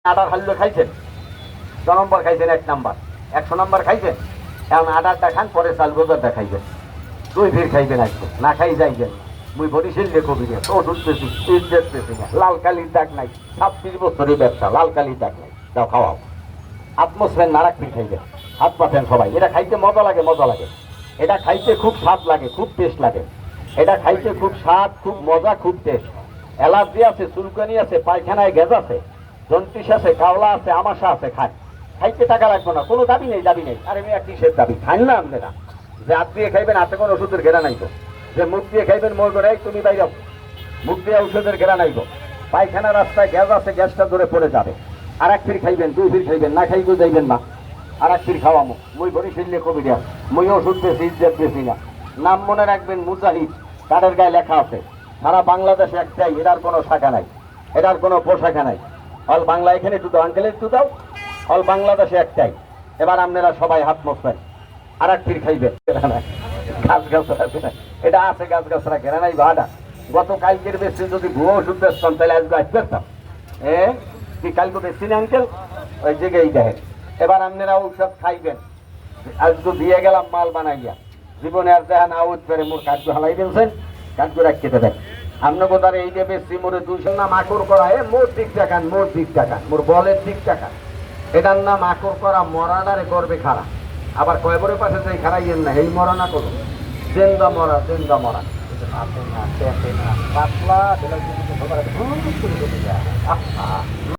আটার হালুয়া খাইছেন, 6 নম্বর খাইছেন, 1 নম্বর 100 নম্বর খাইছেন। এখন আটারটা খান, পরে চাল গোজারটা খাইবেন, 2 ফির খাইবেন। আসবে না খাই যাইবেন। মুই বরিশাল লেখো বিরে ওষুধ পেছি, ইজ্জত পেছি না, লাল কালির দাগ নাই, 26 বছরের ব্যবসা, লাল কালির দাগ নাই। দাও খাওয়াও। আত্মস্ফের নারাক ফির খাইবেন, হাত পাতেন সবাই। এটা খাইতে মজা লাগে, মজা লাগে। এটা খাইতে খুব স্বাদ লাগে, খুব টেস্ট লাগে। এটা খাইতে খুব স্বাদ, খুব মজা, খুব টেস্ট। অ্যালার্জি আছে, চুলকানি আছে, পায়খানায় গ্যাস আছে, জন্টিস আছে, কাওলা আছে, আমাশা আছে। খায়, খাইতে টাকা লাগবে না, কোনো দাবি নেই, দাবি নেই। আরে মেয়ে কিসের দাবি? খান না আপনারা। যে হাত দিয়ে খাইবেন, হাতে কোনো ওষুধের ঘেরা নাই তো। যে মুখ দিয়ে খাইবেন, মোর করে তুমি বাইরে মুখ দিয়ে ঔষধের ঘেরা নাই তো। পায়খানা রাস্তায় গ্যাস আছে, গ্যাসটা ধরে পড়ে যাবে। আর 1 ফির খাইবেন, 2 ফির খাইবেন, না খাইবেও যাইবেন না। আর 1 ফির খাওয়ামো। মুই বরিশাল কবিরা, মুই ওষুধ বেশি, ইজ্জত বেশি না। নাম মনে রাখবেন, মুজাহিদ। কাঠের গায়ে লেখা আছে। সারা বাংলাদেশে একটাই, এটার কোনো শাখা নাই, এটার কোনো পোশাখা নাই। অল বাংলা এখানে একটু দাও, আঙ্কেল একটু দাও। অল বাংলাদেশে একটাই। এবার আপনারা সবাই হাত মুছবেন, আর 1 ফির খাইবেন। গাছ গাছরা এটা আছে, গাছ গাছরা কেনা নাই ভাড়া। গতকালকের বেশি যদি ভুয়ো ওষুধ বেচতাম, তাহলে আজকে আসতাম। কি কালকে বেশি না আঙ্কেল? ওই জায়গায় দেখেন। এবার আপনারা ঔষধ খাইবেন। আজকে দিয়ে গেলাম মাল বানাইয়া, জীবনে আর দেখা না উঠ করে মোর কাজ হালাই দিয়েছেন, কাজ করে রাখতে দেবেন। আপনার কোথায় এই যে বেশি মোরে 200 নাম আকর করা, মোর দিক টাকান, মোর দিক টাকান, মোর বলের দিক টাকা। এটার নাম আকর করা, মরানারে করবে খারাপ। আবার কয়বরের পাশে যাই খারাইয়েন না, এই মরা করুন। জেন্দা মরা, জেন্দা মরা। পাতলা